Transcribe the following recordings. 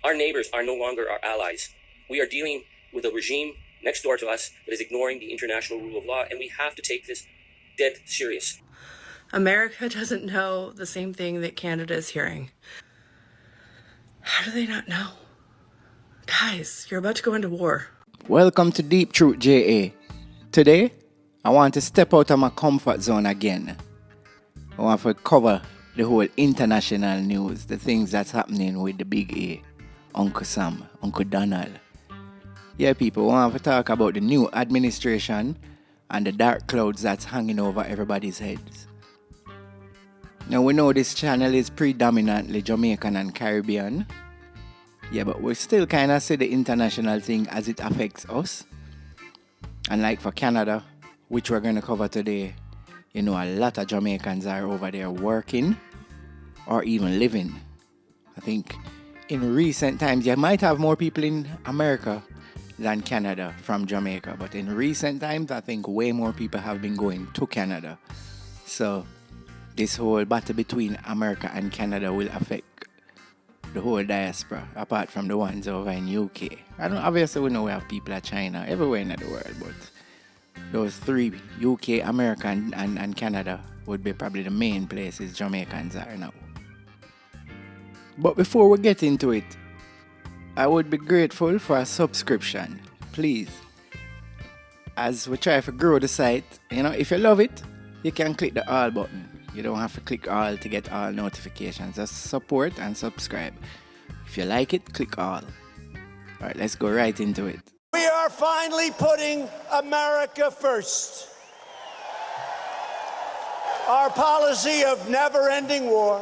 Our neighbors are no longer our allies. We are dealing with a regime next door to us that is ignoring the international rule of law, and we have to take this dead serious. America doesn't know the same thing that Canada is hearing. How do they not know? Guys, you're about to go into war. Welcome to Deep Truth JA. Today, I want to step out of my comfort zone again. I want to cover the whole international news, the things that's happening with the big A, Uncle Sam, Uncle Donald. Yeah, people, I want to talk about the new administration and the dark clouds that's hanging over everybody's heads. Now, we know this channel is predominantly Jamaican and Caribbean. Yeah, but we still kind of see the international thing as it affects us. And like for Canada, which we're going to cover today, you know, a lot of Jamaicans are over there working or even living. I think in recent times, you might have more people in America than Canada from Jamaica. But in recent times, I think way more people have been going to Canada. So this whole battle between America and Canada will affect the whole diaspora, apart from the ones over in UK. Obviously we know we have people at China, everywhere in the world, but those three, UK, America, and Canada, would be probably the main places Jamaicans are now. But before we get into it, I would be grateful for a subscription, please. As we try to grow the site, you know, if you love it, you can click the all button. You don't have to click all to get all notifications. Just support and subscribe. If you like it, click all. Alright, let's go right into it. We are finally putting America first. Our policy of never-ending war,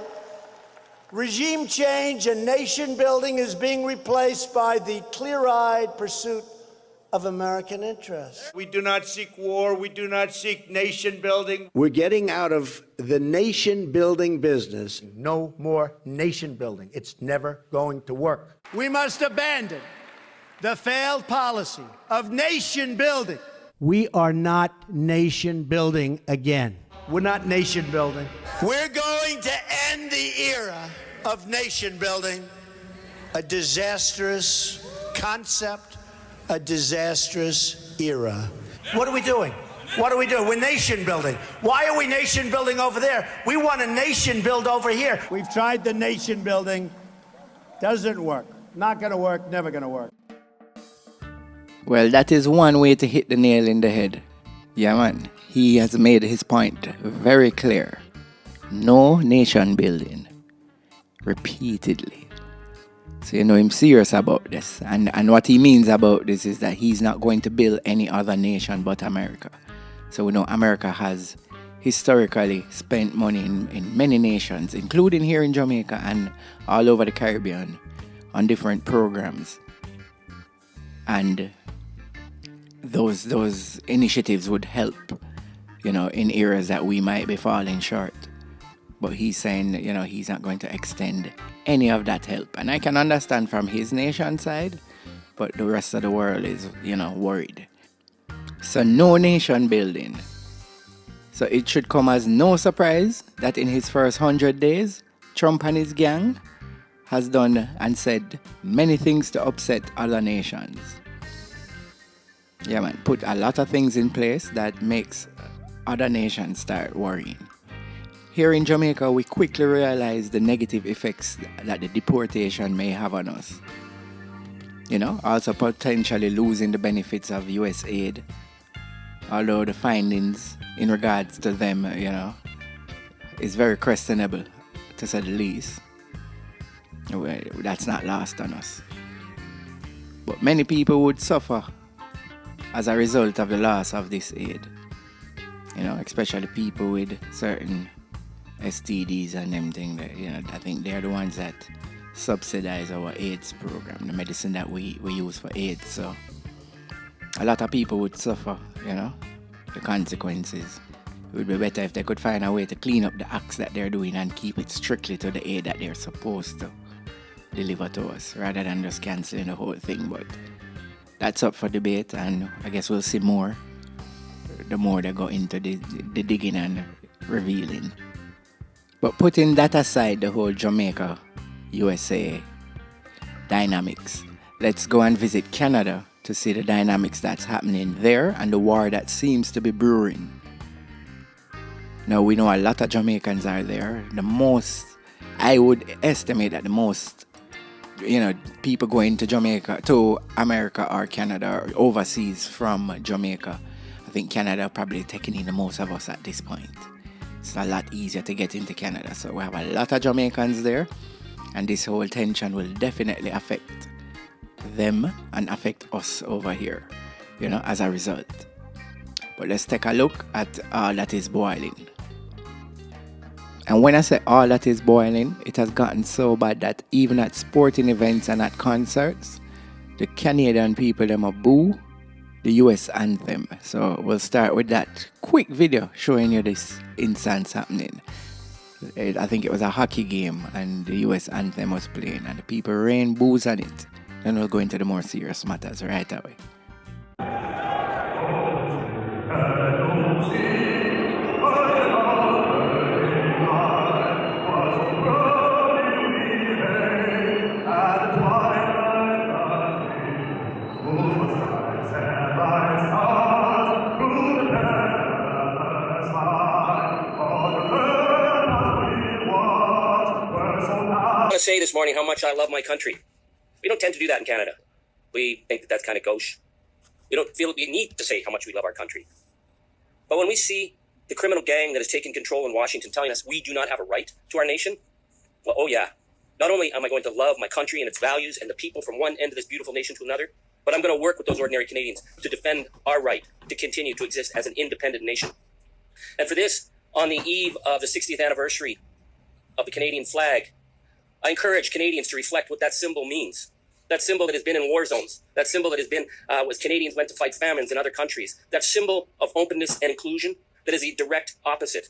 regime change, and nation building is being replaced by the clear-eyed pursuit of American interests. We do not seek war. We do not seek nation building. We're getting out of the nation building business. No more nation building. It's never going to work. We must abandon the failed policy of nation building. We are not nation building again. We're not nation building. We're going to end the era of nation building, a disastrous concept, a disastrous era. What are we doing? What are we doing? We're nation building. Why are we nation building over there? We want a nation build over here. We've tried the nation building. Doesn't work. Not gonna work, never gonna work. Well, that is one way to hit the nail in the head. Yeah, man. He has made his point very clear. No nation building. Repeatedly. So you know him serious about this. And what he means about this is that he's not going to build any other nation but America. So we know America has historically spent money in many nations, including here in Jamaica and all over the Caribbean, on different programs. And those initiatives would help, you know, in areas that we might be falling short. But he's saying that, you know, he's not going to extend any of that help. And I can understand from his nation side, but the rest of the world is, you know, worried. So no nation building. So it should come as no surprise that in his first 100 days, Trump and his gang has done and said many things to upset other nations. Yeah, man, put a lot of things in place that makes other nations start worrying. Here in Jamaica, we quickly realized the negative effects that the deportation may have on us. You know, also potentially losing the benefits of US aid, although the findings in regards to them, you know, is very questionable, to say the least. That's not lost on us. But many people would suffer as a result of the loss of this aid. You know, especially people with certain STDs and them things that, you know, I think they're the ones that subsidize our AIDS program, the medicine that we use for AIDS. So a lot of people would suffer, you know, the consequences. It would be better if they could find a way to clean up the acts that they're doing and keep it strictly to the aid that they're supposed to deliver to us, rather than just cancelling the whole thing. But that's up for debate, and I guess we'll see more the more they go into the digging and revealing. But putting that aside, the whole Jamaica, USA dynamics. Let's go and visit Canada to see the dynamics that's happening there and the war that seems to be brewing. Now, we know a lot of Jamaicans are there. I would estimate that the most, people going to Jamaica, to America or Canada or overseas from Jamaica. I think Canada probably taking in the most of us at this point. It's a lot easier to get into Canada. So we have a lot of Jamaicans there. And this whole tension will definitely affect them and affect us over here, as a result. But let's take a look at all that is boiling. And when I say all that is boiling, it has gotten so bad that even at sporting events and at concerts, the Canadian people, them boo the US anthem. So we'll start with that quick video showing you this instance happening. I think it was a hockey game and the US anthem was playing and the people rain boos on it. Then we'll go into the more serious matters right away. I want to say this morning how much I love my country. We don't tend to do that in Canada. We think that that's kind of gauche. We don't feel we need to say how much we love our country. But when we see the criminal gang that has taken control in Washington telling us we do not have a right to our nation, well, oh yeah. Not only am I going to love my country and its values and the people from one end of this beautiful nation to another, but I'm going to work with those ordinary Canadians to defend our right to continue to exist as an independent nation. And for this, on the eve of the 60th anniversary of the Canadian flag, I encourage Canadians to reflect what that symbol means. That symbol that has been in war zones. That symbol that has been, as Canadians went to fight famines in other countries. That symbol of openness and inclusion that is a direct opposite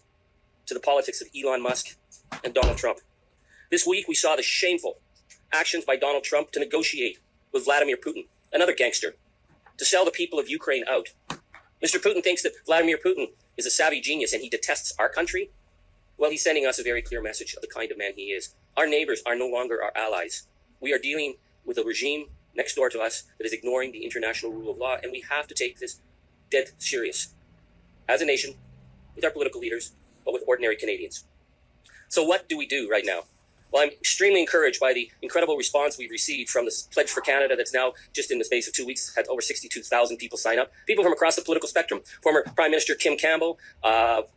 to the politics of Elon Musk and Donald Trump. This week, we saw the shameful actions by Donald Trump to negotiate with Vladimir Putin, another gangster, to sell the people of Ukraine out. Mr. Putin thinks that Vladimir Putin is a savvy genius and he detests our country. Well, he's sending us a very clear message of the kind of man he is. Our neighbors are no longer our allies. We are dealing with a regime next door to us that is ignoring the international rule of law, and we have to take this dead serious as a nation, with our political leaders, but with ordinary Canadians. So what do we do right now? Well, I'm extremely encouraged by the incredible response we've received from the Pledge for Canada that's now, just in the space of 2 weeks, had over 62,000 people sign up. People from across the political spectrum. Former Prime Minister Kim Campbell,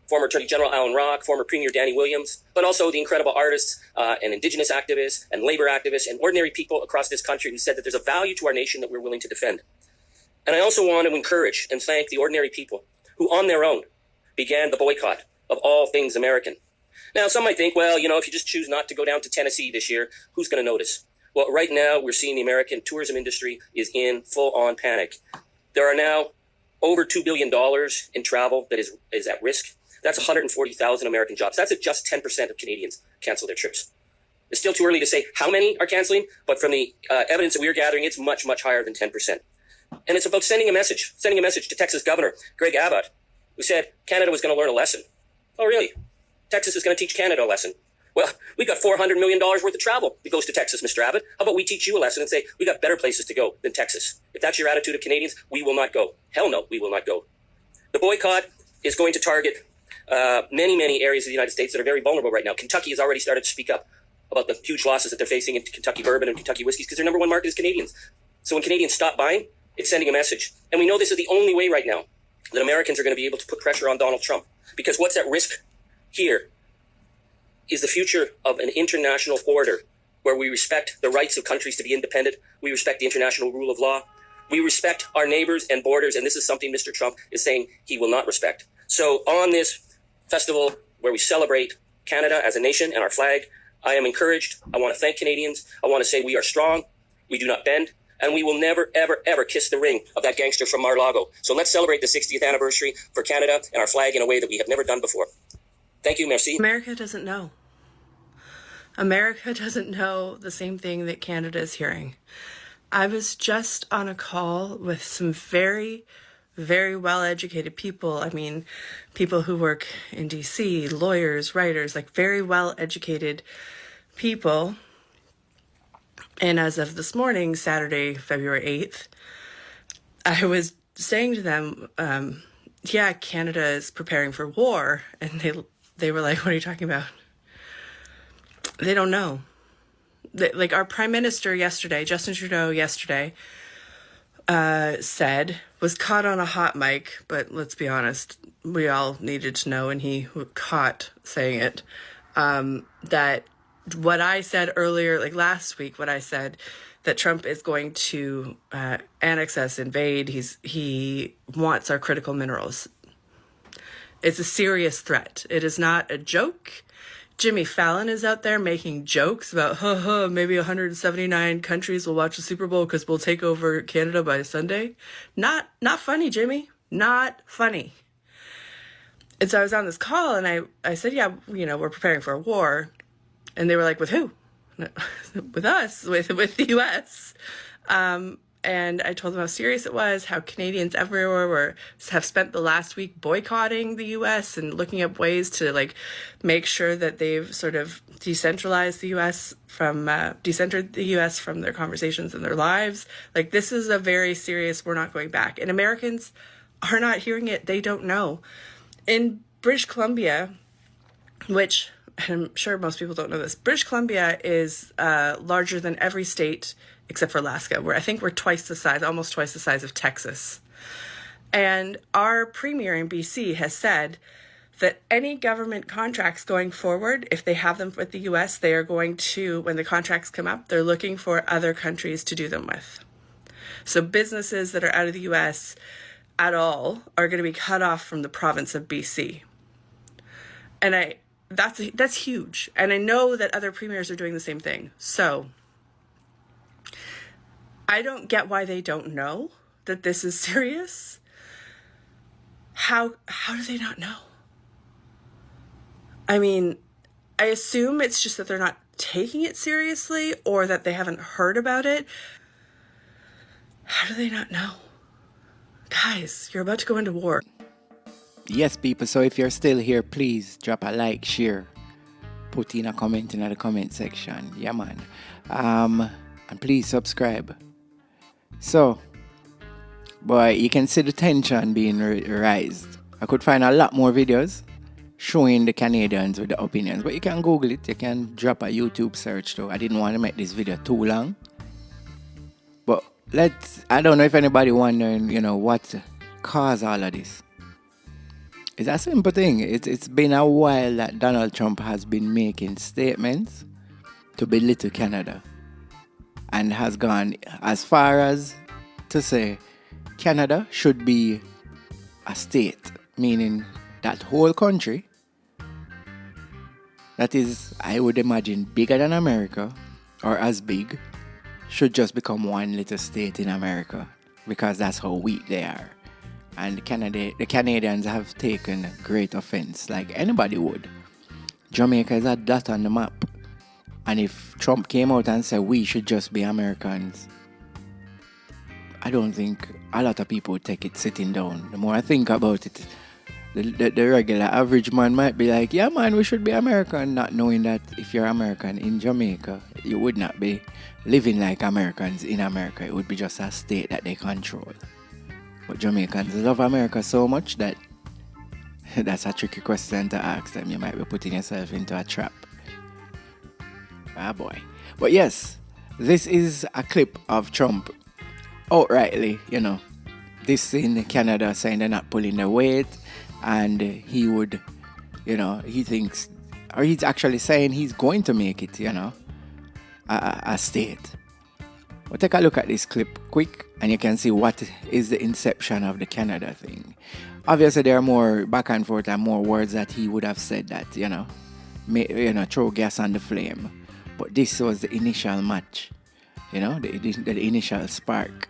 former Attorney General Alan Rock, former Premier Danny Williams, but also the incredible artists and Indigenous activists and labor activists and ordinary people across this country who said that there's a value to our nation that we're willing to defend. And I also want to encourage and thank the ordinary people who on their own began the boycott of all things American. Now, some might think, well, if you just choose not to go down to Tennessee this year, who's going to notice? Well, right now, we're seeing the American tourism industry is in full-on panic. There are now over $2 billion in travel that is at risk. That's 140,000 American jobs. That's if just 10% of Canadians cancel their trips. It's still too early to say how many are canceling, but from the evidence that we're gathering, it's much, much higher than 10%. And it's about sending a message to Texas Governor Greg Abbott, who said Canada was going to learn a lesson. Oh, really? Texas is going to teach Canada a lesson. Well, we got $400 million worth of travel that goes to Texas, Mr. Abbott. How about we teach you a lesson and say, we got better places to go than Texas? If that's your attitude of Canadians, we will not go. Hell no, we will not go. The boycott is going to target many, many areas of the United States that are very vulnerable right now. Kentucky has already started to speak up about the huge losses that they're facing in Kentucky bourbon and Kentucky whiskeys because their number one market is Canadians. So when Canadians stop buying, it's sending a message. And we know this is the only way right now that Americans are going to be able to put pressure on Donald Trump. Because what's at risk here is the future of an international order where we respect the rights of countries to be independent. We respect the international rule of law. We respect our neighbors and borders. And this is something Mr. Trump is saying he will not respect. So on this festival where we celebrate Canada as a nation and our flag, I am encouraged. I want to thank Canadians. I want to say we are strong. We do not bend. And we will never, ever, ever kiss the ring of that gangster from Mar-a-Lago. So let's celebrate the 60th anniversary for Canada and our flag in a way that we have never done before. Thank you, merci. America doesn't know. America doesn't know the same thing that Canada is hearing. I was just on a call with some very, very well-educated people. I mean, people who work in DC, lawyers, writers, like very well-educated people. And as of this morning, Saturday, February 8th, I was saying to them, yeah, Canada is preparing for war. And they were like, what are you talking about? They don't know. Like our prime minister yesterday, Justin Trudeau yesterday, said, was caught on a hot mic, but let's be honest, we all needed to know, and he caught saying it, that what I said earlier, like last week, what I said, that Trump is going to annex us, invade, he wants our critical minerals. It's a serious threat. It is not a joke. Jimmy Fallon is out there making jokes about, maybe 179 countries will watch the Super Bowl because we'll take over Canada by Sunday. Not funny, Jimmy. Not funny. And so I was on this call and I said, yeah, we're preparing for a war. And they were like, with who? With us, with the U.S. And I told them how serious it was, how Canadians everywhere have spent the last week boycotting the U.S. and looking up ways to make sure that they've sort of decentered the U.S. from their conversations and their lives. Like, this is a very serious, we're not going back. And Americans are not hearing it. They don't know. In British Columbia, which I'm sure most people don't know this, British Columbia is larger than every state except for Alaska, where I think we're almost twice the size of Texas. And our premier in BC has said that any government contracts going forward, if they have them with the U.S., they are going to, when the contracts come up, they're looking for other countries to do them with. So businesses that are out of the U.S. at all are going to be cut off from the province of BC. And that's huge. And I know that other premiers are doing the same thing. So I don't get why they don't know that this is serious. How do they not know? I mean, I assume it's just that they're not taking it seriously or that they haven't heard about it. How do they not know? Guys, you're about to go into war. Yes, people, so if you're still here, please drop a like, share, put in a comment in the comment section. Yeah, man. And please subscribe. So, boy, you can see the tension being raised. I could find a lot more videos showing the Canadians with the opinions, but you can Google it. You can drop a YouTube search though. I didn't want to make this video too long. But I don't know if anybody wondering, what caused all of this. It's a simple thing. It's been a while that Donald Trump has been making statements to belittle Canada. And has gone as far as to say Canada should be a state, meaning that whole country that is, I would imagine, bigger than America or as big, should just become one little state in America because that's how weak they are. And the Canadians have taken great offense, like anybody would. Jamaica is a dot on the map. And if Trump came out and said we should just be Americans, I don't think a lot of people would take it sitting down. The more I think about it, the regular average man might be like, yeah man, we should be American, not knowing that if you're American in Jamaica, you would not be living like Americans in America. It would be just a state that they control. But Jamaicans love America so much that that's a tricky question to ask them. You might be putting yourself into a trap. Ah boy. But yes, this is a clip of Trump outrightly, this in Canada saying they're not pulling their weight, and he would, he thinks, or he's actually saying he's going to make it, a state. Well, take a look at this clip quick and you can see what is the inception of the Canada thing. Obviously there are more back and forth and more words that he would have said that, throw gas on the flame. But this was the initial match, the initial spark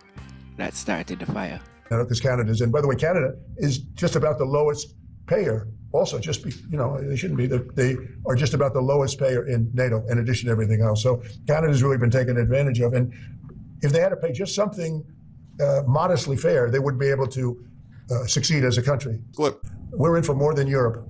that started the fire. Because Canada's in. By the way, Canada is just about the lowest payer. Also, they shouldn't be. They are just about the lowest payer in NATO, in addition to everything else. So Canada's really been taken advantage of. And if they had to pay just something modestly fair, they would be able to succeed as a country. Look, we're in for more than Europe.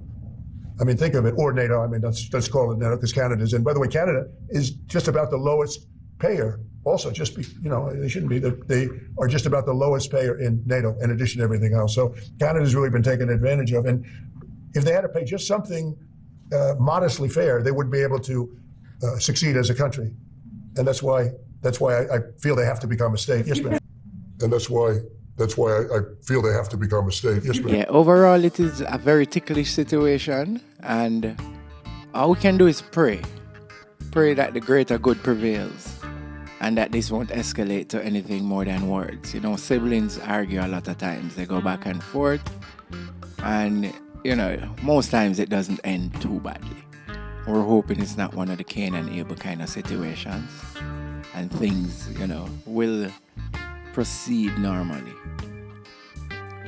I mean, think of it, or NATO. I mean, let's call it NATO because Canada's in. By the way, Canada is just about the lowest payer also just be, they shouldn't be. They are just about the lowest payer in NATO in addition to everything else. So Canada's really been taken advantage of. And if they had to pay just something modestly fair, they would be able to succeed as a country. And that's why I feel they have to become a state. Yes, ma'am. And that's why I feel they have to become a state. Yes, ma'am. Yeah, overall, it is a very ticklish situation, and all we can do is pray. Pray that the greater good prevails and that this won't escalate to anything more than words. Siblings argue a lot of times. They go back and forth, and, most times it doesn't end too badly. We're hoping it's not one of the Cain and Abel kind of situations, and things, will proceed normally.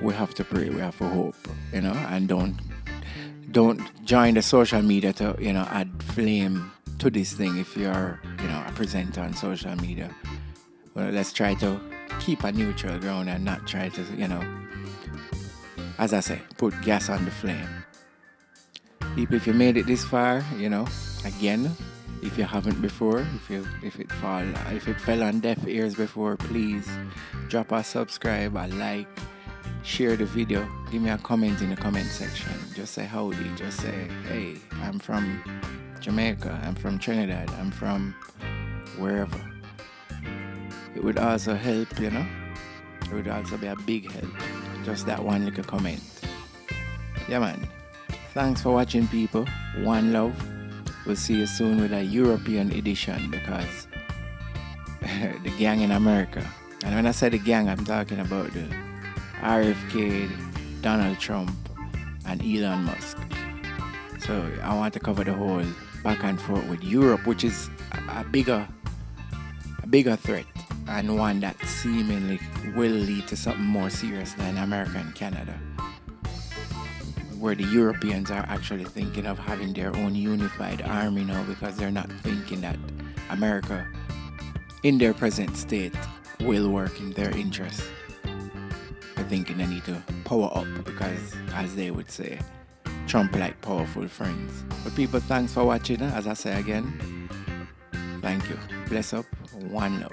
We have to pray, we have to hope, and don't join the social media to, add flame to this thing. If you're, a presenter on social media, well, let's try to keep a neutral ground and not try to, as I say, put gas on the flame. People, if you made it this far, again, if you haven't before, if it fell on deaf ears before, please drop a subscribe, a like, share the video, give me a comment in the comment section. Just say howdy, just say, hey, I'm from Jamaica, I'm from Trinidad, I'm from wherever. It would also help, it would also be a big help. Just that one little comment. Yeah, man. Thanks for watching, people. One love. We'll see you soon with a European edition, because the gang in America. And when I say the gang, I'm talking about the RFK, Donald Trump, and Elon Musk. So I want to cover the whole back and forth with Europe, which is a bigger threat, and one that seemingly will lead to something more serious than America and Canada, where the Europeans are actually thinking of having their own unified army now, because they're not thinking that America in their present state will work in their interests. They're thinking they need to power up, because, as they would say, Trump like powerful friends. But people, thanks for watching. As I say again, thank you. Bless up. One love.